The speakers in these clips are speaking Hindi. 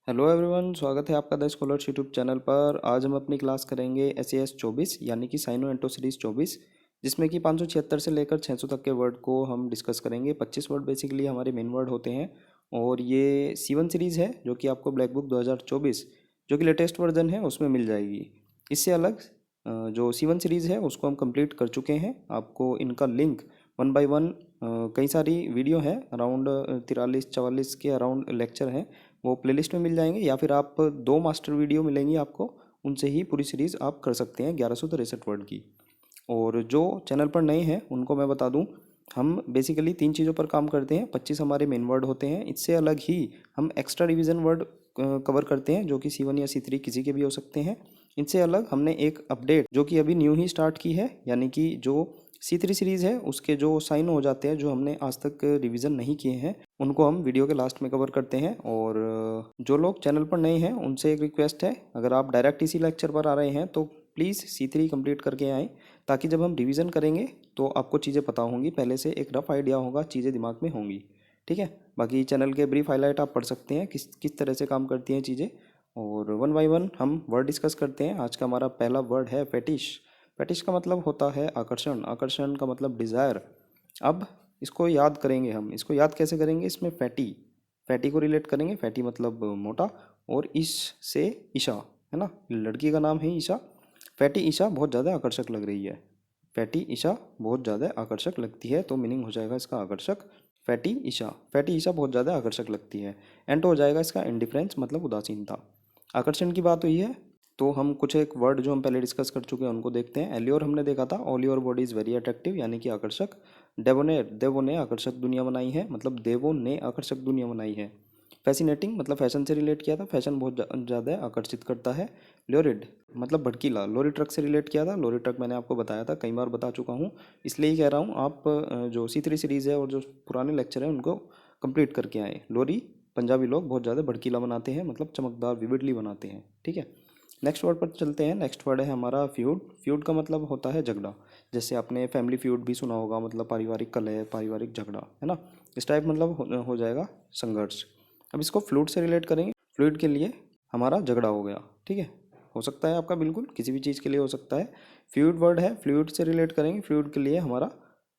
हेलो एवरीवन, स्वागत है आपका द स्कॉलर्स यूट्यूब चैनल पर। आज हम अपनी क्लास करेंगे SAS 24 यानी कि साइनो एंटो सीरीज़ 24, जिसमें कि 576 से लेकर 600 तक के वर्ड को हम डिस्कस करेंगे। 25 वर्ड बेसिकली हमारे मेन वर्ड होते हैं और ये C1 सीरीज़ है जो कि आपको ब्लैक बुक 2024 जो कि लेटेस्ट वर्जन है उसमें मिल जाएगी। इससे अलग जो C1 सीरीज़ है उसको हम कंप्लीट कर चुके हैं। आपको इनका लिंक वन बाय वन कई सारी वीडियो हैं, अराउंड 43-44 के अराउंड लेक्चर हैं, वो प्लेलिस्ट में मिल जाएंगे, या फिर आप 2 मास्टर वीडियो मिलेंगी आपको, उनसे ही पूरी सीरीज़ आप कर सकते हैं 1163 वर्ड की। और जो चैनल पर नए हैं उनको मैं बता दूं, हम बेसिकली 3 चीज़ों पर काम करते हैं। 25 हमारे मेन वर्ड होते हैं, इससे अलग ही हम एक्स्ट्रा रिवीजन वर्ड कवर करते हैं जो कि C1 या C3 किसी के भी हो सकते हैं। इनसे अलग हमने एक अपडेट जो कि अभी न्यू ही स्टार्ट की है, यानी कि जो C3 सीरीज़ है उसके जो साइन हो जाते हैं जो हमने आज तक रिवीजन नहीं किए हैं उनको हम वीडियो के लास्ट में कवर करते हैं। और जो लोग चैनल पर नए हैं उनसे एक रिक्वेस्ट है, अगर आप डायरेक्ट इसी लेक्चर पर आ रहे हैं तो प्लीज़ C3 कंप्लीट करके आएँ, ताकि जब हम रिवीजन करेंगे तो आपको चीज़ें पता होंगी, पहले से एक रफ आइडिया होगा, चीज़ें दिमाग में होंगी। ठीक है, बाकी चैनल के ब्रीफ हाईलाइट आप पढ़ सकते हैं किस किस तरह से काम करती हैं चीज़ें, और वन बाय वन हम वर्ड डिस्कस करते हैं। आज का हमारा पहला वर्ड है फेटिश। फेटिश का मतलब होता है आकर्षण, आकर्षण का मतलब डिज़ायर। अब इसको याद करेंगे हम, इसको याद कैसे करेंगे, इसमें फैटी, फैटी को रिलेट करेंगे। फैटी मतलब मोटा, और इश से ईशा, है ना, लड़की का नाम है ईशा। फैटी ईशा बहुत ज़्यादा आकर्षक लग रही है, फैटी ईशा बहुत ज़्यादा आकर्षक लगती है, तो मीनिंग हो जाएगा इसका आकर्षक। फैटी ईशा, फैटी ईशा बहुत ज़्यादा आकर्षक लगती है। एंड हो जाएगा इसका इंडिफरेंस मतलब उदासीनता। आकर्षण की बात हुई है तो हम कुछ एक वर्ड जो हम पहले डिस्कस कर चुके हैं उनको देखते हैं। एल्योर हमने देखा था, all your body is very attractive यानी कि आकर्षक। डेबोनेर, देवों ने आकर्षक दुनिया बनाई है, मतलब देवों ने आकर्षक दुनिया बनाई है। फैसिनेटिंग मतलब फैशन से रिलेट किया था, फैशन बहुत ज़्यादा आकर्षित करता है। ल्योरिड मतलब भड़कीला, लोरी ट्रक से रिलेट किया था। लोरी ट्रक मैंने आपको बताया था, कई बार बता चुका हूँ, इसलिए ही कह रहा हूँ आप जो C3 सीरीज़ है और जो पुराने लेक्चर हैं उनको कंप्लीट करके आए। लोरी पंजाबी लोग बहुत ज़्यादा भड़कीला बनाते हैं, मतलब चमकदार, विविडली बनाते हैं। ठीक है, नेक्स्ट वर्ड पर चलते हैं। नेक्स्ट वर्ड है हमारा फ्यूड। फ्यूड का मतलब होता है झगड़ा, जैसे आपने फैमिली फ्यूड भी सुना होगा, मतलब पारिवारिक कलह, पारिवारिक झगड़ा, है ना, इस टाइप मतलब हो जाएगा संघर्ष। अब इसको फ्लूइड से रिलेट करेंगे। फ्लूइड के लिए हमारा झगड़ा हो गया। ठीक है, हो सकता है आपका, बिल्कुल किसी भी चीज़ के लिए हो सकता है। फ्लूइड वर्ड है, फ्लूइड से रिलेट करेंगे। फ्लूइड के लिए हमारा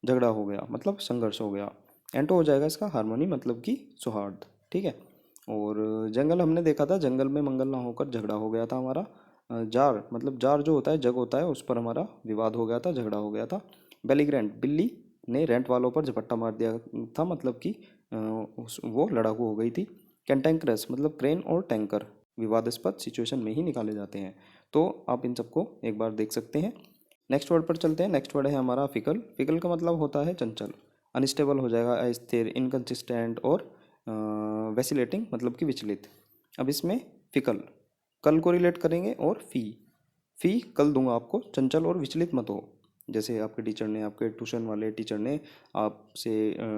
झगड़ा हो गया मतलब संघर्ष हो गया। एंटो हो जाएगा इसका हार्मोनी मतलब कि सौहार्द। ठीक है, और जंगल हमने देखा था, जंगल में मंगल ना होकर झगड़ा हो गया था हमारा। जार मतलब जार जो होता है, जग होता है, उस पर हमारा विवाद हो गया था, झगड़ा हो गया था। बेलीग्रेंट, बिल्ली ने रेंट वालों पर झपट्टा मार दिया था, मतलब कि वो लड़ाकू हो गई थी। कैंटेंक्रस मतलब क्रेन और टैंकर विवादास्पद सिचुएशन में ही निकाले जाते हैं, तो आप इन सबको एक बार देख सकते हैं। नेक्स्ट वर्ड पर चलते हैं। नेक्स्ट वर्ड है हमारा फिकल। फिकल का मतलब होता है चंचल, अनस्टेबल हो जाएगा, अस्थिर, इनकंसिस्टेंट, और वैसिलेटिंग मतलब कि विचलित। अब इसमें फिकल कल को रिलेट करेंगे, और फी कल दूंगा आपको, चंचल और विचलित मत हो। जैसे आपके टीचर ने, आपके ट्यूशन वाले टीचर ने आपसे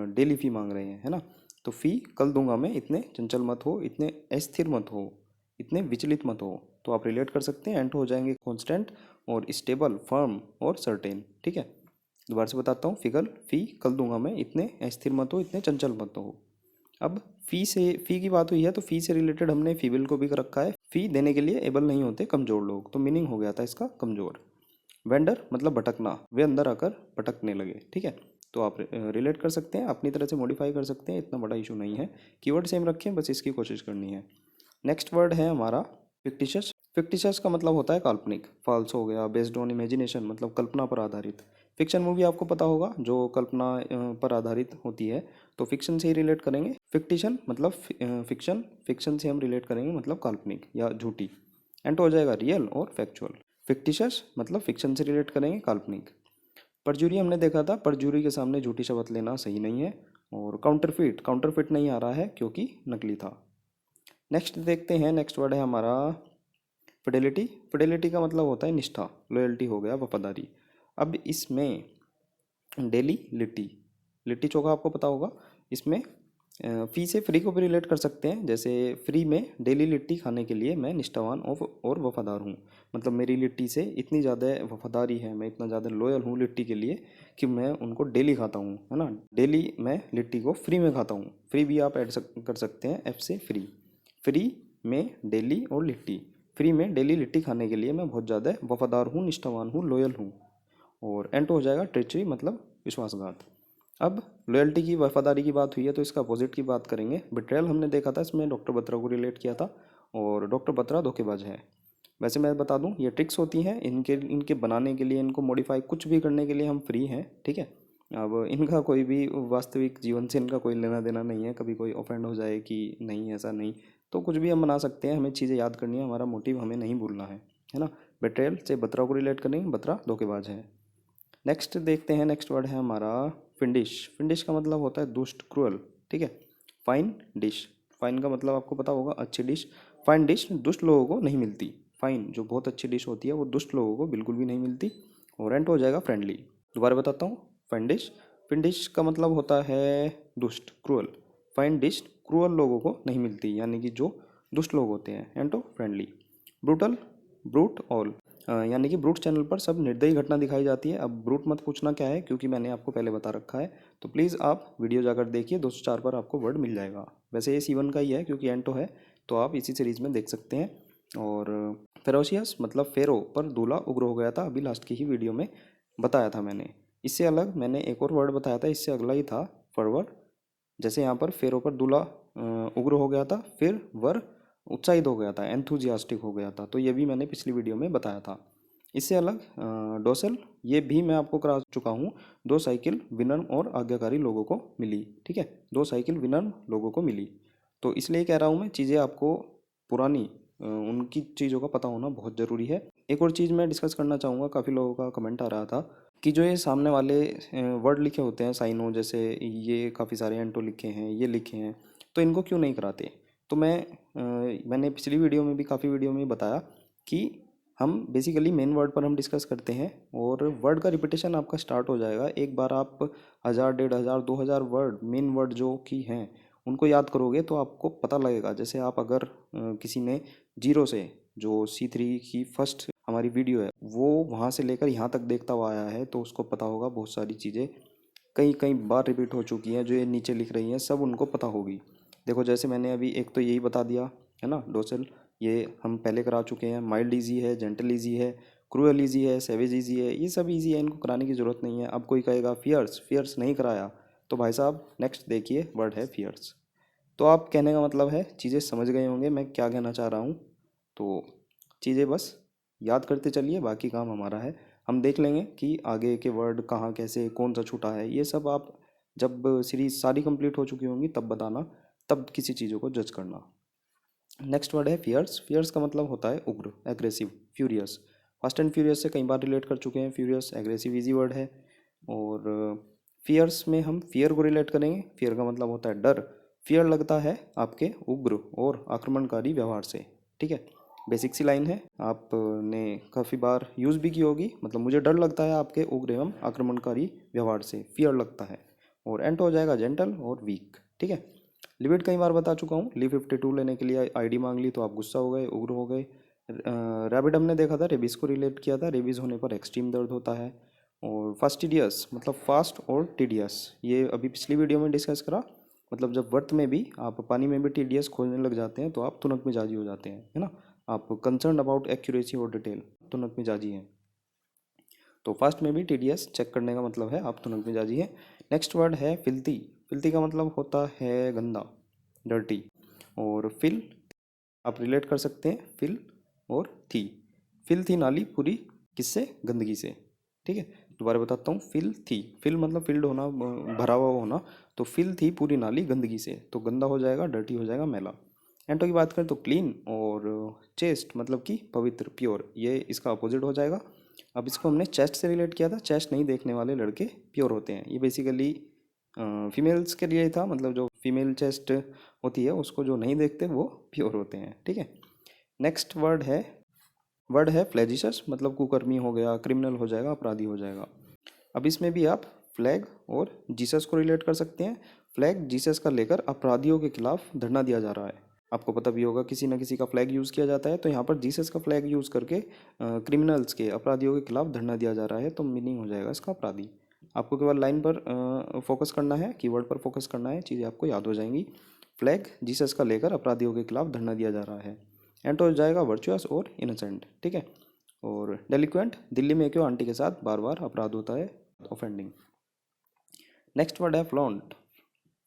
डेली फ़ी मांग रहे हैं, है ना, तो फ़ी कल दूंगा मैं, इतने चंचल मत हो, इतने अस्थिर मत हो, इतने विचलित मत हो, तो आप रिलेट कर सकते हैं। एंड हो जाएंगे कॉन्स्टेंट और स्टेबल, फर्म और सर्टेन। ठीक है, दोबारा से बताता हूँ। फ़ी कल दूंगा मैं, इतने अस्थिर मत हो, इतने चंचल मत हो। अब फ़ी की बात हुई है तो फ़ी से रिलेटेड हमने फीबल को भी कर रखा है। फ़ी देने के लिए एबल नहीं होते कमज़ोर लोग, तो मीनिंग हो गया था इसका कमज़ोर। वेंडर मतलब भटकना, वे अंदर आकर भटकने लगे। ठीक है, तो आप रिलेट कर सकते हैं, अपनी तरह से मॉडिफाई कर सकते हैं, इतना बड़ा इशू नहीं है। कीवर्ड सेम रखें, बस इसकी कोशिश करनी है। नेक्स्ट वर्ड है हमारा फिक्टिशियस। फिक्टिशियस का मतलब होता है काल्पनिक, फॉल्स हो गया। बेस्ड ऑन इमेजिनेशन मतलब कल्पना पर आधारित। फिक्शन मूवी आपको पता होगा जो कल्पना पर आधारित होती है, तो फिक्शन से ही रिलेट करेंगे। फिक्टिशन मतलब फिक्शन, फिक्शन से हम रिलेट करेंगे मतलब काल्पनिक या झूठी। एंड हो जाएगा रियल और फैक्चुअल। फिक्टिशियस मतलब फिक्शन से रिलेट करेंगे, काल्पनिक। परजूरी हमने देखा था, परजूरी के सामने झूठी शपथ लेना सही नहीं है। और काउंटरफिट, काउंटरफिट नहीं आ रहा है क्योंकि नकली था। नेक्स्ट देखते हैं। नेक्स्ट वर्ड है हमारा फिडेलिटी। फिडेलिटी का मतलब होता है निष्ठा, लॉयल्टी हो गया, वफादारी। अब इसमें डेली लिट्टी, लिट्टी चोखा आपको पता होगा। इसमें फ़ी से फ्री को भी रिलेट कर सकते हैं, जैसे फ्री में डेली लिट्टी खाने के लिए मैं निष्ठावान और वफादार हूँ, मतलब मेरी लिट्टी से इतनी ज़्यादा वफादारी है, मैं इतना ज़्यादा लॉयल हूँ लिट्टी के लिए कि मैं उनको डेली खाता हूँ, है ना, डेली मैं लिट्टी को फ्री में खाता हूँ। फ्री भी आप ऐड कर सकते हैं, एफ से फ्री। फ्री में डेली और लिट्टी। फ्री में डेली लिट्टी खाने के लिए मैं बहुत ज़्यादा वफादार हूँ, निष्ठावान हूँ, लॉयल हूँ। और एंटो हो जाएगा ट्रेचरी मतलब विश्वासघात। अब लॉयल्टी की वफादारी की बात हुई है तो इसका अपोजिट की बात करेंगे। बिट्रेयल हमने देखा था, इसमें डॉक्टर बत्रा को रिलेट किया था और डॉक्टर बत्रा धोखेबाज है। वैसे मैं बता दूं ये ट्रिक्स होती हैं, इनके इनके बनाने के लिए, इनको मॉडिफाई कुछ भी करने के लिए हम फ्री हैं, ठीक है। अब इनका कोई भी वास्तविक जीवन से इनका कोई लेना देना नहीं है, कभी कोई ऑफेंड हो जाए कि नहीं ऐसा नहीं, तो कुछ भी हम बना सकते हैं। हमें चीज़ें याद करनी है, हमारा मोटिव हमें नहीं भूलना है ना। बेट्रेयल से बत्रा को रिलेट करेंगे, बत्रा धोखेबाज है। नेक्स्ट देखते हैं, नेक्स्ट वर्ड है हमारा फिंडिश। फिंडिश का मतलब होता है दुष्ट, क्रूअल, ठीक है। फाइन डिश, फाइन का मतलब आपको पता होगा अच्छी डिश। फाइन डिश दुष्ट लोगों को नहीं मिलती। फाइन जो बहुत अच्छी डिश होती है वो दुष्ट लोगों को बिल्कुल भी नहीं मिलती। और एंड हो जाएगा फ्रेंडली। दोबारा बताता हूँ, फाइन डिश, फिंडिश का मतलब होता है दुष्ट, क्रूअल। फाइन डिश क्रूअल लोगों को नहीं मिलती, यानी कि जो दुष्ट लोग होते हैं। And friendly. Brutal, brute all, यानी कि ब्रूट चैनल पर सब निर्दयी घटना दिखाई जाती है। अब ब्रूट मत पूछना क्या है, क्योंकि मैंने आपको पहले बता रखा है, तो प्लीज़ आप वीडियो जाकर देखिए, 204 पर आपको वर्ड मिल जाएगा। वैसे ये C1 का ही है क्योंकि एंटो है, तो आप इसी सीरीज़ में देख सकते हैं। और फेरोशियस मतलब फेरो पर दूल्हा उग्र हो गया था, अभी लास्ट की ही वीडियो में बताया था मैंने। इससे अलग मैंने एक और वर्ड बताया था, इससे अगला ही था फॉरवर्ड। जैसे यहाँ पर फेरो पर दूल्हा उग्र हो गया था, फिर वर उत्साहित हो गया था, एंथुजियास्टिक हो गया था, तो ये भी मैंने पिछली वीडियो में बताया था। इससे अलग डोसेल, ये भी मैं आपको करा चुका हूँ। 2 साइकिल विनम्र और आज्ञाकारी लोगों को मिली, ठीक है, 2 साइकिल विनम्र लोगों को मिली। तो इसलिए कह रहा हूँ मैं, चीज़ें आपको पुरानी उनकी चीज़ों का पता होना बहुत ज़रूरी है। एक और चीज़ मैं डिस्कस करना चाहूँगा, काफ़ी लोगों का कमेंट आ रहा था कि जो ये सामने वाले वर्ड लिखे होते हैं साइनो, जैसे ये काफ़ी सारे एंटो लिखे हैं, ये लिखे हैं, तो इनको क्यों नहीं कराते। तो मैंने पिछली वीडियो में भी, काफ़ी वीडियो में बताया कि हम बेसिकली मेन वर्ड पर हम डिस्कस करते हैं और वर्ड का रिपीटेशन आपका स्टार्ट हो जाएगा। एक बार आप 1000, 1500, 2000 वर्ड, मेन वर्ड जो कि हैं उनको याद करोगे तो आपको पता लगेगा। जैसे आप अगर किसी ने जीरो से, जो C3 की फर्स्ट हमारी वीडियो है, वो वहाँ से लेकर यहाँ तक देखता हुआ आया है, तो उसको पता होगा बहुत सारी चीज़ें कई कई बार रिपीट हो चुकी हैं, जो ये नीचे लिख रही हैं सब उनको पता होगी। देखो जैसे मैंने अभी एक तो यही बता दिया है ना, डोसेल, ये हम पहले करा चुके हैं। माइल्ड ईजी है, जेंटल ईजी है, क्रूअल ईजी है, सेवेज ईजी है, ये सब ईजी है, इनको कराने की ज़रूरत नहीं है। अब कोई कहेगा फियर्स, फियर्स नहीं कराया, तो भाई साहब नेक्स्ट देखिए, वर्ड है फियर्स। तो आप कहने का मतलब है चीज़ें समझ गए होंगे मैं क्या कहना चाह रहा हूँ। तो चीज़ें बस याद करते चलिए, बाकी काम हमारा है। हम देख लेंगे कि आगे के वर्ड कहाँ कैसे कौन सा छूटा है, ये सब आप जब सीरीज सारी कंप्लीट हो चुकी होंगी तब बताना, तब किसी चीज़ों को जज करना। नेक्स्ट वर्ड है फियर्स। फियर्स का मतलब होता है उग्र, aggressive, furious. Fast and furious से कई बार रिलेट कर चुके हैं। फ्यूरियस, एग्रेसिव इजी वर्ड है। और फियर्स में हम फियर को रिलेट करेंगे। फियर का मतलब होता है डर। फियर लगता है आपके उग्र और आक्रमणकारी व्यवहार से, ठीक है। बेसिक सी लाइन है, आपने काफ़ी बार यूज़ भी की होगी, मतलब मुझे डर लगता है आपके उग्र एवं आक्रमणकारी व्यवहार से, फियर लगता है। और एंट हो जाएगा जेंटल और वीक, ठीक है। लिमिट कई बार बता चुका हूँ। ली 52 लेने के लिए आईडी मांग ली तो आप गुस्सा हो गए, उग्र हो गए। रैबिड हमने देखा था, रेबीज को रिलेट किया था, रेबीज होने पर एक्सट्रीम दर्द होता है। और फास्टिडियस मतलब फास्ट और टीडियस, ये अभी पिछली वीडियो में डिस्कस करा। मतलब जब वर्त में भी आप पानी में भी टीडियस खोजने लग जाते हैं तो आप तुनक मिजाजी हो जाते हैं, है ना। आप कंसर्न अबाउट एक्यूरेसी और डिटेल, तुनक मिजाजी हैं। तो फास्ट में भी टीडीएस चेक करने का मतलब है आप तुनक मिजाजी हैं। नेक्स्ट वर्ड है फिल्थी। फिल्थी का मतलब होता है गंदा, डर्टी। और फिल आप रिलेट कर सकते हैं फिल और थी। फिल थी नाली पूरी, किससे, गंदगी से, ठीक है। दोबारा बताता हूँ, फिल थी, फिल मतलब फील्ड होना, भरा हुआ होना, तो फिल थी पूरी नाली गंदगी से, तो गंदा हो जाएगा, डर्टी हो जाएगा, मैला। एंटो की बात करें तो क्लीन। और चेस्ट मतलब कि पवित्र, प्योर, ये इसका अपोजिट हो जाएगा। अब इसको हमने चेस्ट से रिलेट किया था। चेस्ट नहीं देखने वाले लड़के प्योर होते हैं, ये बेसिकली फीमेल्स के लिए था, मतलब जो फीमेल चेस्ट होती है उसको जो नहीं देखते वो प्योर होते हैं, ठीक है। नेक्स्ट वर्ड है फ्लैजिशस, मतलब कुकर्मी हो गया, क्रिमिनल हो जाएगा, अपराधी हो जाएगा। अब इसमें भी आप फ्लैग और जीसस को रिलेट कर सकते हैं। फ्लैग जीसस का लेकर अपराधियों के खिलाफ धरना दिया जा रहा है। आपको पता भी होगा किसी न किसी का फ्लैग यूज़ किया जाता है, तो यहाँ पर जीसस का फ्लैग यूज़ करके क्रिमिनल्स के, अपराधियों के खिलाफ धरना दिया जा रहा है, तो मीनिंग हो जाएगा इसका अपराधी। आपको केवल लाइन पर फोकस करना है, कीवर्ड पर फोकस करना है, चीज़ें आपको याद हो जाएंगी। फ्लैग जीसस का लेकर अपराधियों के खिलाफ धरना दिया जा रहा है। एंट हो जाएगा वर्चुअस और इनोसेंट, ठीक है। और डेलिक्वेंट, दिल्ली में क्यों आंटी के साथ बार बार अपराध होता है, ऑफेंडिंग। नेक्स्ट वर्ड है फ्लॉन्ट।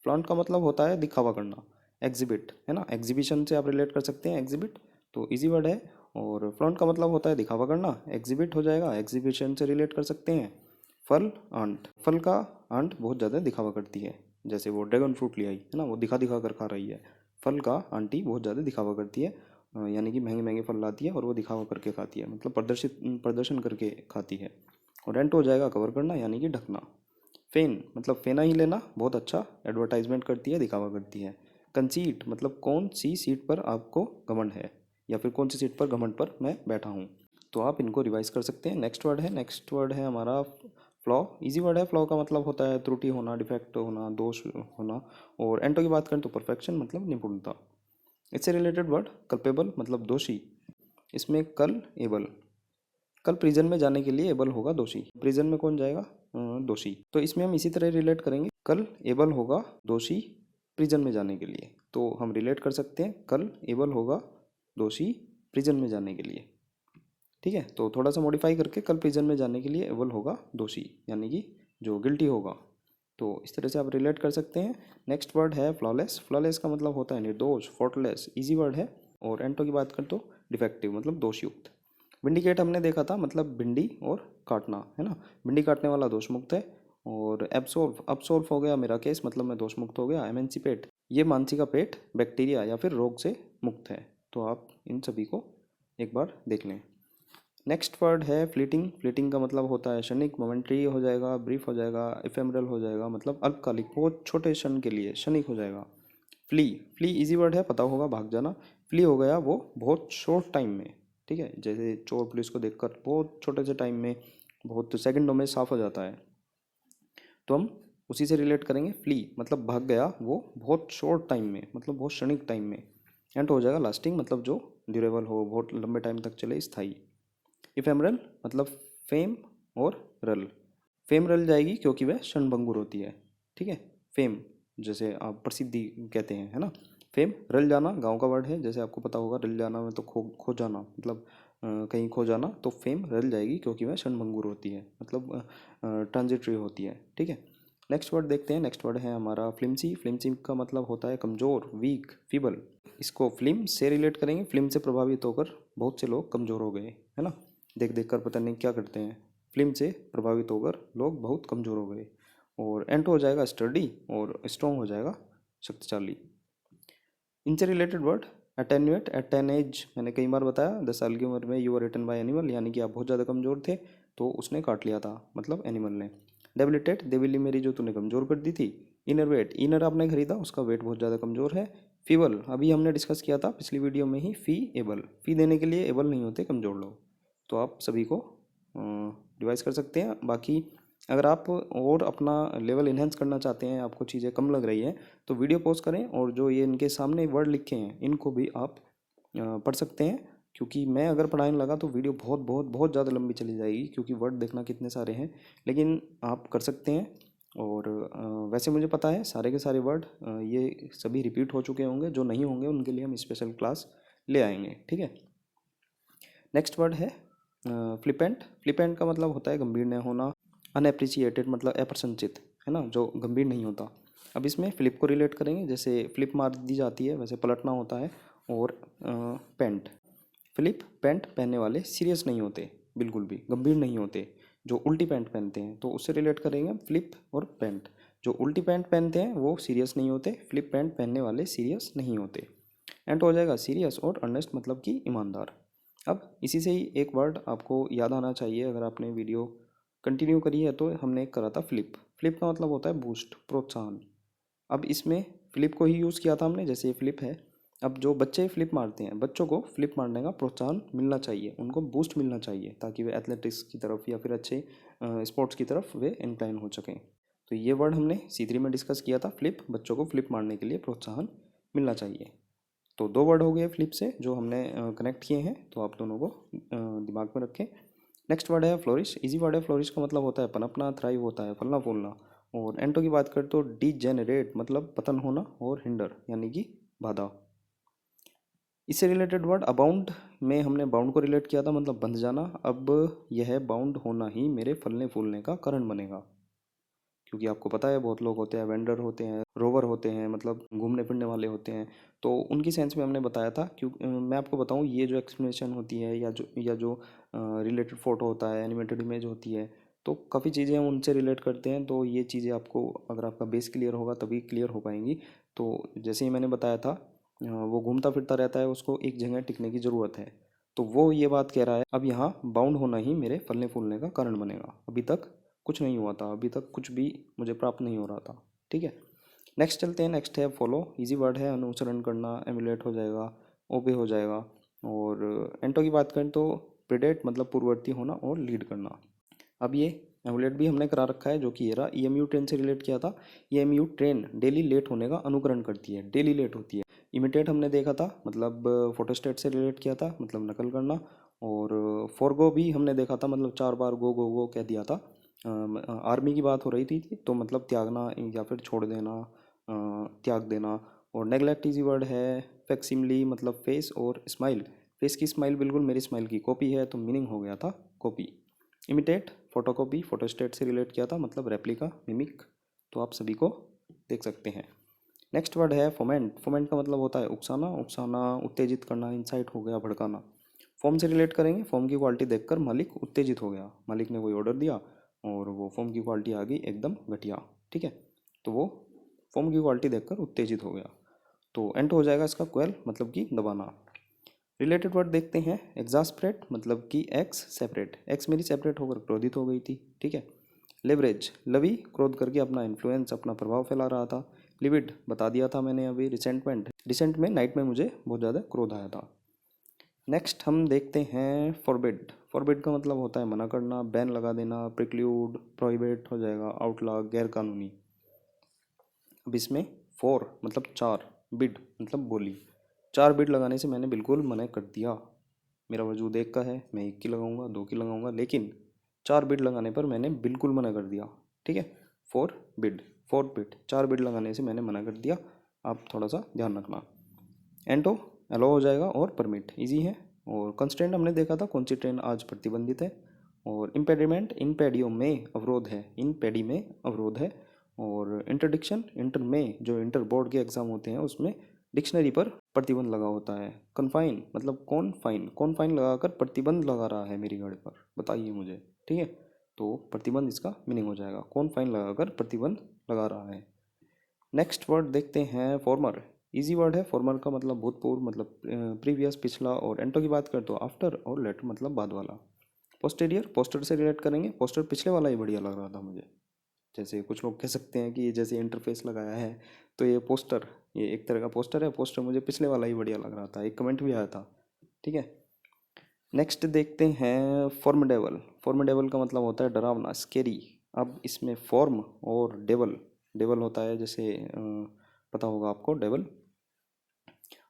फ्लॉन्ट का मतलब होता है दिखावा करना। एग्जिबिट है ना, एग्जीबिशन से आप रिलेट कर सकते हैं एग्जिबिट, तो इजी वर्ड है। और फ्लॉन्ट का मतलब होता है दिखावा करना, एग्जिबिट हो जाएगा, एग्जीबिशन से रिलेट कर सकते हैं। फल आंट, फल का आंट बहुत ज़्यादा दिखावा करती है, जैसे वो ड्रैगन फ्रूट ले आई है ना, वो दिखा दिखा कर खा रही है। फल का आंटी बहुत ज़्यादा दिखावा करती है, यानी कि महंगे महंगे फल लाती है और वो दिखावा करके खाती है, मतलब प्रदर्शन करके खाती है। और एंट हो जाएगा कवर करना, यानी कि ढकना। फेन मतलब फेना ही लेना, बहुत अच्छा एडवर्टाइजमेंट करती है, दिखावा करती है। कंसीट मतलब कौन सी सीट पर आपको घमंड है, या फिर कौन सी सीट पर घमंड पर मैं बैठा हूँ। तो आप इनको रिवाइज कर सकते हैं। नेक्स्ट वर्ड है हमारा फ्लॉ। इजी वर्ड है। फ्लॉ का मतलब होता है त्रुटि होना, डिफेक्ट होना, दोष होना। और एंटो की बात करें तो परफेक्शन मतलब निपुणता। इससे रिलेटेड वर्ड कल्पेबल मतलब दोषी। इसमें कल एबल, कल प्रिजन में जाने के लिए एबल होगा दोषी, प्रिजन में कौन जाएगा, दोषी। तो इसमें हम इसी तरह रिलेट करेंगे, कल एबल होगा दोषी प्रिजन में जाने के लिए, तो हम रिलेट कर सकते हैं कल एबल होगा दोषी प्रिजन में जाने के लिए, ठीक है। तो थोड़ा सा मॉडिफाई करके कल प्रिजन में जाने के लिए एबल होगा दोषी, यानी कि जो गिल्टी होगा। तो इस तरह से आप रिलेट कर सकते हैं। नेक्स्ट वर्ड है फ्लॉलेस। फ्लॉलेस का मतलब होता है निर्दोष, फॉल्टलेस, इजी वर्ड है। और एंटो की बात करें तो डिफेक्टिव मतलब दोषयुक्त। विंडिकेट हमने देखा था, मतलब भिंडी और काटना है ना, भिंडी काटने वाला दोष मुक्त है। और एब्सोल्व, अब हो गया मेरा केस, मतलब मैं दोष मुक्त हो गया। एमेंसिपेट, ये मानसी का पेट बैक्टीरिया या फिर रोग से मुक्त है। तो आप इन सभी को एक बार देख लें। नेक्स्ट वर्ड है फ्लीटिंग। फ्लीटिंग का मतलब होता है क्षणिक, मोमेंट्री हो जाएगा, ब्रीफ हो जाएगा, इफेमरल हो जाएगा, मतलब अल्पकालिक, बहुत छोटे क्षण के लिए, क्षणिक हो जाएगा। फ्ली, फ्ली इजी वर्ड है, पता होगा, भाग जाना। फ्ली हो गया वो बहुत शॉर्ट टाइम में, ठीक है, जैसे चोर पुलिस को देखकर बहुत छोटे से टाइम में, बहुत सेकंडों में साफ हो जाता है, तो हम उसी से रिलेट करेंगे। फ्ली मतलब भाग गया वो बहुत शॉर्ट टाइम में, मतलब बहुत क्षणिक टाइम में। एंड हो जाएगा लास्टिंग, मतलब जो ड्यूरेबल हो, बहुत लंबे टाइम तक चले, स्थायी। इफेमरल मतलब फेम और रल। फेम रल जाएगी क्योंकि वह क्षणभंगुर होती है, ठीक है। फेम जैसे आप प्रसिद्धि कहते हैं, है ना। फेम रल जाना गांव का वर्ड है, जैसे आपको पता होगा, रल जाना में तो खो जाना, मतलब कहीं खो जाना, तो फेम रल जाएगी क्योंकि वह क्षणभंगुर होती है, मतलब ट्रांजिटरी होती है, ठीक है। नेक्स्ट वर्ड देखते हैं। नेक्स्ट वर्ड है हमारा फ्लिमसी। फ्लिमसी का मतलब होता है कमज़ोर, वीक, फीबल। इसको फिल्म से रिलेट करेंगे। फिल्म से प्रभावित होकर बहुत से लोग कमज़ोर हो गए, है ना, देख देख कर पता नहीं क्या करते हैं। फिल्म से प्रभावित होकर लोग बहुत कमज़ोर हो गए। और एंट हो जाएगा स्टडी, और स्ट्रॉन्ग हो जाएगा शक्तिशाली। इनसे related word attenuate. At an age मैंने कई बार बताया, 10 साल की उम्र में you are written by animal, यानी कि आप बहुत ज़्यादा कमज़ोर थे तो उसने काट लिया था, मतलब एनिमल ने। डेबिलिटेट, देविली मेरी जो तूने कमज़ोर कर दी थी। इनर वेट, इनर आपने खरीदा, उसका वेट बहुत ज़्यादा कमज़ोर है। फीबल अभी हमने डिस्कस किया था पिछली वीडियो में ही, फी एबल, फी देने के लिए एबल नहीं होते कमज़ोर लोग। तो आप सभी को रिवाइज कर सकते हैं। बाकी अगर आप और अपना लेवल इन्हेंस करना चाहते हैं, आपको चीज़ें कम लग रही हैं, तो वीडियो पॉज करें और जो ये इनके सामने वर्ड लिखे हैं इनको भी आप पढ़ सकते हैं, क्योंकि मैं अगर पढ़ाने लगा तो वीडियो बहुत बहुत बहुत ज़्यादा लंबी चली जाएगी, क्योंकि वर्ड देखना कितने सारे हैं। लेकिन आप कर सकते हैं। और वैसे मुझे पता है सारे के सारे वर्ड ये सभी रिपीट हो चुके होंगे, जो नहीं होंगे उनके लिए हम स्पेशल क्लास ले आएंगे, ठीक है। नेक्स्ट वर्ड है फ्लिपेंट। फ्लिपेंट का मतलब होता है गंभीर न होना। अनएप्रिसिएटेड मतलब अप्रशंसित, है ना, जो गंभीर नहीं होता। अब इसमें फ्लिप को रिलेट करेंगे, जैसे फ्लिप मार दी जाती है वैसे पलटना होता है। और पेंट, फ्लिप पैंट पहनने वाले सीरियस नहीं होते, बिल्कुल भी गंभीर नहीं होते, जो उल्टी पैंट पहनते हैं, तो उससे रिलेट करेंगे फ्लिप और पैंट। जो उल्टी पैंट पहनते हैं वो सीरियस नहीं होते, फ्लिप पैंट पहनने वाले सीरियस नहीं होते। एंड हो जाएगा सीरियस और अर्नेस्ट मतलब कि ईमानदार। अब इसी से ही एक वर्ड आपको याद आना चाहिए, अगर आपने वीडियो कंटिन्यू करी है तो हमने एक करा था फ्लिप। फ्लिप का मतलब होता है बूस्ट, प्रोत्साहन। अब इसमें फ्लिप को ही यूज़ किया था हमने, जैसे ये फ्लिप है। अब जो बच्चे फ्लिप मारते हैं, बच्चों को फ्लिप मारने का प्रोत्साहन मिलना चाहिए, उनको बूस्ट मिलना चाहिए, ताकि वे एथलेटिक्स की तरफ या फिर अच्छे स्पोर्ट्स की तरफ वे इंक्लाइन हो सकें। तो ये वर्ड हमने C3 में डिस्कस किया था, फ्लिप, बच्चों को फ्लिप मारने के लिए प्रोत्साहन मिलना चाहिए। तो 2 वर्ड हो गए फ्लिप से जो हमने कनेक्ट किए हैं, तो आप दोनों को दिमाग में रखें। नेक्स्ट वर्ड है फ्लोरिश। इजी वर्ड है। फ्लोरिश का मतलब होता है पनपना, थ्राइव होता है, फलना फूलना। और एंटो की बात करें तो डिजेनरेट मतलब पतन होना, और हिंडर यानी कि बाधा। इससे रिलेटेड वर्ड अबाउंड में हमने बाउंड को रिलेट किया था, मतलब बंध जाना। अब यह बाउंड होना ही मेरे फलने फूलने का कारण बनेगा, क्योंकि आपको पता है बहुत लोग होते हैं, वेंडर होते हैं, रोवर होते हैं, मतलब घूमने फिरने वाले होते हैं, तो उनकी सेंस में हमने बताया था। क्यों मैं आपको बताऊं, ये जो एक्सप्लेनेशन होती है या जो रिलेटेड फोटो होता है, एनिमेटेड इमेज होती है, तो काफ़ी चीज़ें हम उनसे रिलेट करते हैं। तो ये चीज़ें आपको, अगर आपका बेस क्लियर होगा तभी क्लियर हो पाएंगी। तो जैसे ही मैंने बताया था, वो घूमता फिरता रहता है, उसको एक जगह टिकने की ज़रूरत है, तो वो ये बात कह रहा है अब यहाँ बाउंड होना ही मेरे फलने फूलने का कारण बनेगा। अभी तक कुछ नहीं हुआ था, अभी तक कुछ भी मुझे प्राप्त नहीं हो रहा था। ठीक है, नेक्स्ट चलते हैं। नेक्स्ट है फॉलो। इजी वर्ड है, अनुसरण करना, एमुलेट हो जाएगा, ओबे हो जाएगा। और एंटो की बात करें तो प्रेडेट मतलब पूर्ववर्ती होना और लीड करना। अब ये एमुलेट भी हमने करा रखा है, जो कि ये रहा, ईएमयू ट्रेन से रिलेट किया था। ईएमयू ट्रेन डेली लेट होने का अनुकरण करती है, डेली लेट होती है। इमिटेट हमने देखा था, मतलब फोटोस्टेट से रिलेट किया था, मतलब नकल करना। और फॉरगो भी हमने देखा था, मतलब 4 बार गो गो गो कह दिया था। आर्मी की बात हो रही थी, तो मतलब त्यागना या फिर छोड़ देना, त्याग देना। और नेग्लेक्ट इजी वर्ड है। फैक्सिमली मतलब फेस और स्माइल। फेस की स्माइल बिल्कुल मेरी स्माइल की कॉपी है, तो मीनिंग हो गया था कॉपी। इमिटेट फोटोकॉपी, फोटोस्टेट से रिलेट किया था, मतलब रेप्लिका, मिमिक। तो आप सभी को देख सकते हैं। नेक्स्ट वर्ड है फोमेंट। फोमेंट का मतलब होता है उकसाना, उकसाना, उत्तेजित करना, इंसाइट हो गया, भड़काना। फॉर्म से रिलेट करेंगे, फॉर्म की क्वालिटी देखकर मालिक उत्तेजित हो गया, मालिक ने कोई ऑर्डर दिया और वो फॉर्म की क्वालिटी आ गई एकदम घटिया। ठीक है, तो वो फॉर्म की क्वालिटी देखकर उत्तेजित हो गया। तो एंट हो जाएगा इसका क्वेल, मतलब कि दबाना। रिलेटेड वर्ड देखते हैं। एग्जास्परेट मतलब कि एक्स सेपरेट, एक्स मेरी सेपरेट होकर क्रोधित हो गई थी। ठीक है। लेवरेज, लवी क्रोध करके अपना इन्फ्लुएंस, अपना प्रभाव फैला रहा था। लिविड बता दिया था मैंने अभी। रिसेंटमेंट, रिसेंट में नाइट में मुझे बहुत ज़्यादा क्रोध आया था। नेक्स्ट हम देखते हैं फॉरबिड। फॉरबिड का मतलब होता है मना करना, बैन लगा देना, प्रिक्लूड, प्रोहिबिट हो जाएगा, आउटलॉ, गैर कानूनी। अब इसमें फोर मतलब 4, बिड मतलब बोली। 4 बिड लगाने से मैंने बिल्कुल मना कर दिया। मेरा वजूद 1 का है, मैं 1 की लगाऊंगा, 2 की लगाऊंगा, लेकिन 4 बिड लगाने पर मैंने बिल्कुल मना कर दिया। ठीक है, 4 बिड, 4 बिड, 4 बिड लगाने से मैंने मना कर दिया। आप थोड़ा सा ध्यान रखना। एंटो अलाउ हो जाएगा, और परमिट इजी है। और कंस्टेंट हमने देखा था, कौन सी ट्रेन आज प्रतिबंधित है। और इम्पेडिमेंट, इन पैडियो में अवरोध है, इन पैडी में अवरोध है। और इंटरडिक्शन, इंटर में जो इंटर बोर्ड के एग्जाम होते हैं उसमें डिक्शनरी पर प्रतिबंध लगा होता है। कन्फाइन मतलब कौन फाइन, कौन फाइन लगाकर प्रतिबंध लगा रहा है मेरी गाड़ी पर, बताइए मुझे। ठीक है, तो प्रतिबंध इसका मीनिंग हो जाएगा, कौन फाइन लगाकर प्रतिबंध लगा रहा है। नेक्स्ट वर्ड देखते हैं फॉर्मर। इजी वर्ड है। फॉर्मर का मतलब भूतपूर्व, मतलब प्रीवियस, पिछला। और एंटो की बात करें तो आफ्टर, और लेटर मतलब बाद वाला। पोस्टेरियर, पोस्टर से रिलेट करेंगे। पोस्टर पिछले वाला ही बढ़िया लग रहा था मुझे। जैसे कुछ लोग कह सकते हैं कि जैसे इंटरफेस लगाया है, तो ये पोस्टर, ये एक तरह का पोस्टर है। पोस्टर मुझे पिछले वाला ही बढ़िया लग रहा था, एक कमेंट भी आया था। ठीक है, नेक्स्ट देखते हैं फॉर्मिडेबल। फॉर्मिडेबल का मतलब होता है डरावना, स्केरी। अब इसमें फॉर्म और डेवल, डेवल होता है जैसे पता होगा आपको डेवल।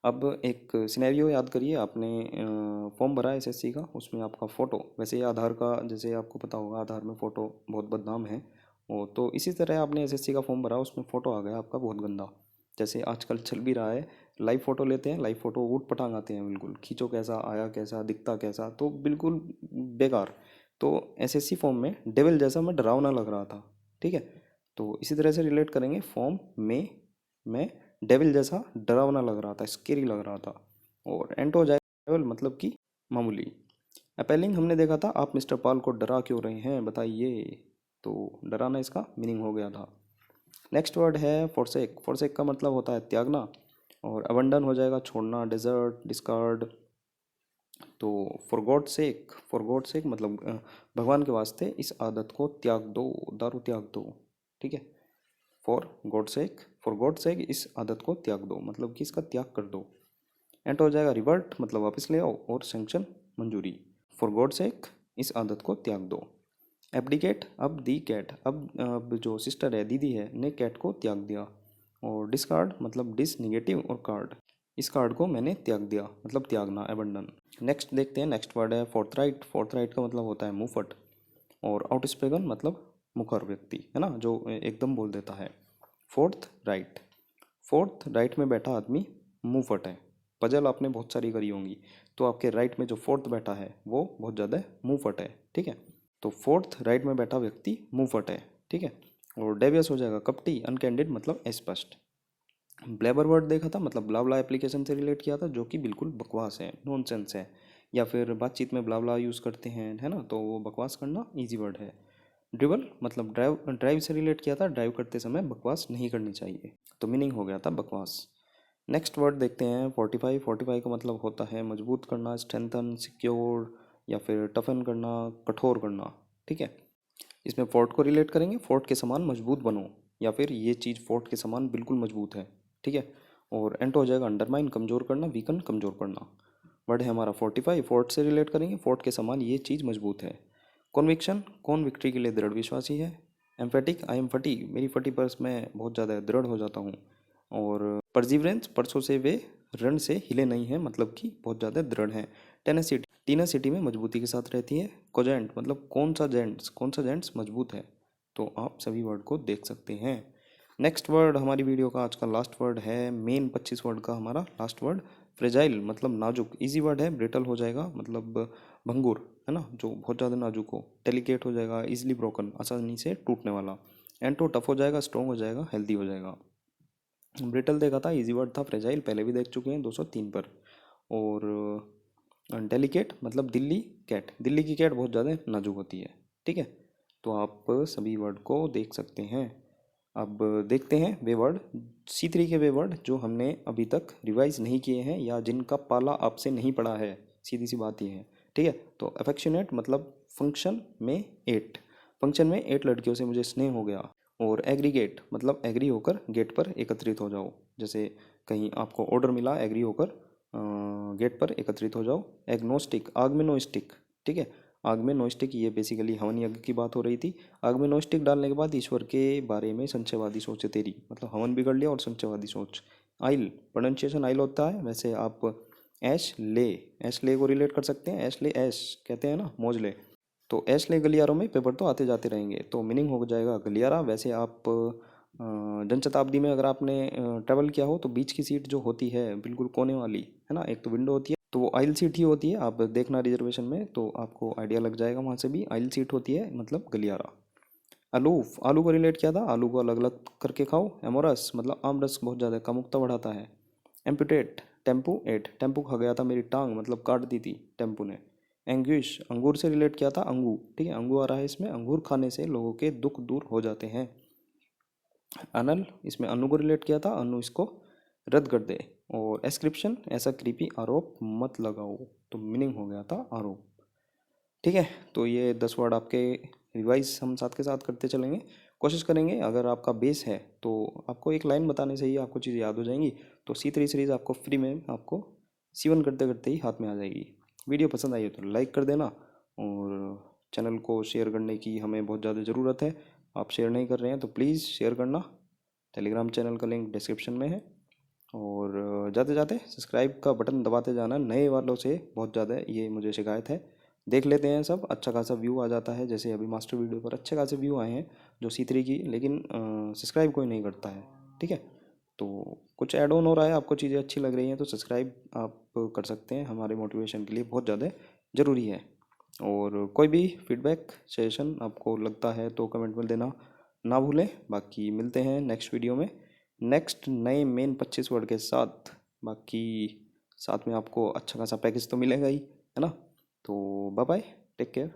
अब एक सिनेरियो याद करिए, आपने फॉर्म भरा एसएससी का, उसमें आपका फ़ोटो, वैसे आधार का जैसे आपको पता होगा आधार में फ़ोटो बहुत बदनाम है। वो तो इसी तरह आपने एसएससी का फॉर्म भरा, उसमें फ़ोटो आ गया आपका बहुत गंदा। जैसे आजकल चल भी रहा है, लाइव फ़ोटो लेते हैं, लाइव फ़ोटो ऊट पटांग आते हैं, बिल्कुल खींचो कैसा आया, कैसा दिखता, कैसा, तो बिल्कुल बेकार। तो एसएससी फॉर्म में डेविल जैसा मैं डरावना लग रहा था। ठीक है, तो इसी तरह से रिलेट करेंगे। फॉर्म में मैं डेविल जैसा डरावना लग रहा था, स्केरी लग रहा था। और एंटो हो जाएगा डेविल मतलब कि मामूली। अपेलिंग हमने देखा था, आप मिस्टर पाल को डरा क्यों रहे हैं बताइए, तो डराना इसका मीनिंग हो गया था। नेक्स्ट वर्ड है फॉरसेक। फॉरसेक का मतलब होता है त्यागना। और अबंडन हो जाएगा छोड़ना, डेजर्ट, डिस्कार्ड। तो for God sake, for God sake मतलब भगवान के वास्ते इस आदत को त्याग दो, दारू त्याग दो। ठीक है, for God sake, for God sake इस आदत को त्याग दो, मतलब कि इसका त्याग कर दो। एंड हो जाएगा रिवर्ट मतलब वापस ले आओ, और सेंक्शन मंजूरी। फॉर गॉड सेक इस आदत को त्याग दो। एब्डिकेट, अब दी कैट, अब जो सिस्टर है, दीदी है, ने कैट को त्याग दिया। और डिस्कार्ड मतलब डिस निगेटिव, और कार्ड, इस कार्ड को मैंने त्याग दिया, मतलब त्यागना, एबंडन। नेक्स्ट देखते हैं, नेक्स्ट वर्ड है फोर्थराइट। फोर्थराइट का मतलब होता है मुंहफट। और आउटस्पोकन मतलब मुखर व्यक्ति, है ना, जो एकदम बोल देता है। फोर्थ राइट, फोर्थ राइट में बैठा आदमी मुंहफट है। पजल आपने बहुत सारी करी होंगी, तो आपके राइट में जो फोर्थ बैठा है वो बहुत ज़्यादा मुंहफट है, ठीक है। तो फोर्थ राइट में बैठा व्यक्ति मुंहफट है, ठीक है। और डेवियस हो जाएगा कपटी, अनकैंडिड मतलब अस्पष्ट। ब्लेबर वर्ड देखा था, मतलब ब्लाब्ला एप्लीकेशन से रिलेट किया था, जो कि बिल्कुल बकवास है, नॉनसेंस है, या फिर बातचीत में ब्लाब्ला यूज़ करते हैं, है ना, तो वो बकवास करना इजी वर्ड है। ड्रिबल मतलब ड्राइव, ड्राइव से रिलेट किया था, ड्राइव करते समय बकवास नहीं करनी चाहिए, तो मीनिंग हो गया था बकवास। नेक्स्ट वर्ड देखते हैं फोर्टिफाई। फोर्टिफाई का मतलब होता है मजबूत करना, स्ट्रेंथन, सिक्योर, या फिर टफन करना, कठोर करना, ठीक है। इसमें फोर्ट को रिलेट करेंगे, फोर्ट के समान मजबूत बनो, या फिर ये चीज़ फोर्ट के समान बिल्कुल मजबूत है, ठीक है। और एंट हो जाएगा अंडरमाइन, कमज़ोर करना, वीकन, कमज़ोर करना। वर्ड है हमारा फोर्टिफाई, फोर्ट से रिलेट करेंगे, फोर्ट के समान ये चीज़ मजबूत है। कॉन्विक्शन, कौन विक्ट्री के लिए दृढ़ विश्वासी है। एम्फेटिक, आई एम फटी, मेरी फटी पर मैं बहुत ज़्यादा दृढ़ हो जाता हूँ। और परजिवरेंस, परसों से वे रण से हिले नहीं हैं, मतलब कि बहुत ज़्यादा दृढ़ हैं। टेनेसिटी, टीनासिटी में मजबूती के साथ रहती है। कोजेंट मतलब कौन सा जेंट्स मजबूत है। तो आप सभी वर्ड को देख सकते हैं। नेक्स्ट वर्ड हमारी वीडियो का आज का लास्ट वर्ड है, मेन 25 वर्ड का हमारा लास्ट वर्ड, फ्रेजाइल मतलब नाजुक। इजी वर्ड है, ब्रिटल हो जाएगा मतलब भंगुर, है ना, जो बहुत ज़्यादा नाजुक हो। डेलिकेट हो जाएगा, इजिली ब्रोकन, आसानी से टूटने वाला। एंटो टफ हो जाएगा, स्ट्रॉन्ग हो जाएगा, हेल्दी हो जाएगा। ब्रिटल देखा था, इजी वर्ड था। फ्रेजाइल पहले भी देख चुके हैं 203 पर। और डेलिकेट मतलब दिल्ली कैट, दिल्ली की कैट बहुत ज़्यादा नाजुक होती है, ठीक है। तो आप सभी वर्ड को देख सकते हैं। अब देखते हैं वे वर्ड, C3 के वे वर्ड जो हमने अभी तक रिवाइज नहीं किए हैं या जिनका पाला आपसे नहीं पड़ा है, सीधी सी बात ये है, ठीक है। तो अफेक्शनेट मतलब फंक्शन में 8, फंक्शन में 8 लड़कियों से मुझे स्नेह हो गया। और एग्रीगेट मतलब एग्री होकर गेट पर एकत्रित हो जाओ, जैसे कहीं आपको ऑर्डर मिला, एग्री होकर गेट पर एकत्रित हो जाओ। एग्नोस्टिक, आग में नो स्टिक, ठीक है। आग में नो स्टिक, ये बेसिकली हवन यज्ञ की बात हो रही थी। आग में नो स्टिक डालने के बाद ईश्वर के बारे में संशयवादी सोच तेरी, मतलब हवन बिगड़ लिया और संशयवादी सोच। आइल, प्रोनाउंसिएशन आइल होता है, वैसे आप ऐश ले को रिलेट कर सकते हैं, ऐश ले, ऐश कहते हैं ना, मौज ले। तो ऐश ले गलियारों में पेपर तो आते जाते रहेंगे, तो मीनिंग हो जाएगा गलियारा। वैसे आप जनशताब्दी में अगर आपने ट्रैवल किया हो तो बीच की सीट जो होती है बिल्कुल कोने वाली, है ना, एक तो विंडो होती है, तो वो आइल सीट ही होती है। आप देखना रिजर्वेशन में तो आपको आइडिया लग जाएगा, वहाँ से भी आइल सीट होती है, मतलब गलियारा। अलूफ, आलू को रिलेट किया था, आलू को अलग अलग करके खाओ। एमोरस मतलब आम रस बहुत ज़्यादा कामुकता बढ़ाता है। एम्पुटेट, टेम्पू एट, टेम्पू खा गया था मेरी टांग, मतलब काट दी थी टेम्पू ने। एंग्विश, अंगूर से रिलेट किया था, अंगू, ठीक है, अंगू आ रहा है इसमें, अंगूर खाने से लोगों के दुख दूर हो जाते हैं। अनल, इसमें अनु को रिलेट किया था, अनु इसको रद्द कर दे। और एस्क्रिप्शन, ऐसा कृपी आरोप मत लगाओ, तो मीनिंग हो गया था आरोप, ठीक है। तो ये 10 वर्ड आपके रिवाइज हम साथ के साथ करते चलेंगे, कोशिश करेंगे। अगर आपका बेस है तो आपको एक लाइन बताने से ही आपको चीज़ याद हो जाएंगी। तो C3 सीरीज़ आपको फ्री में आपको C1 करते करते ही हाथ में आ जाएगी। वीडियो पसंद आई हो तो लाइक कर देना, और चैनल को शेयर करने की हमें बहुत ज़्यादा ज़रूरत है। आप शेयर नहीं कर रहे हैं तो प्लीज़ शेयर करना। टेलीग्राम चैनल का लिंक डिस्क्रिप्शन में है। और जाते जाते सब्सक्राइब का बटन दबाते जाना, नए वालों से बहुत ज़्यादा ये मुझे शिकायत है। देख लेते हैं सब, अच्छा खासा व्यू आ जाता है, जैसे अभी मास्टर वीडियो पर अच्छे खासे व्यू आए हैं जो C3 की, लेकिन सब्सक्राइब कोई नहीं करता है, ठीक है। तो कुछ ऐड ऑन हो रहा है, आपको चीज़ें अच्छी लग रही हैं तो सब्सक्राइब आप कर सकते हैं, हमारे मोटिवेशन के लिए बहुत ज़्यादा ज़रूरी है। और कोई भी फीडबैक सजेशन आपको लगता है तो कमेंट में देना ना भूलें। बाकी मिलते हैं नेक्स्ट वीडियो में, नेक्स्ट नए मेन 25 वर्ड के साथ। बाकी साथ में आपको अच्छा खासा पैकेज तो मिलेगा ही, है ना। तो बाय बाय, टेक केयर।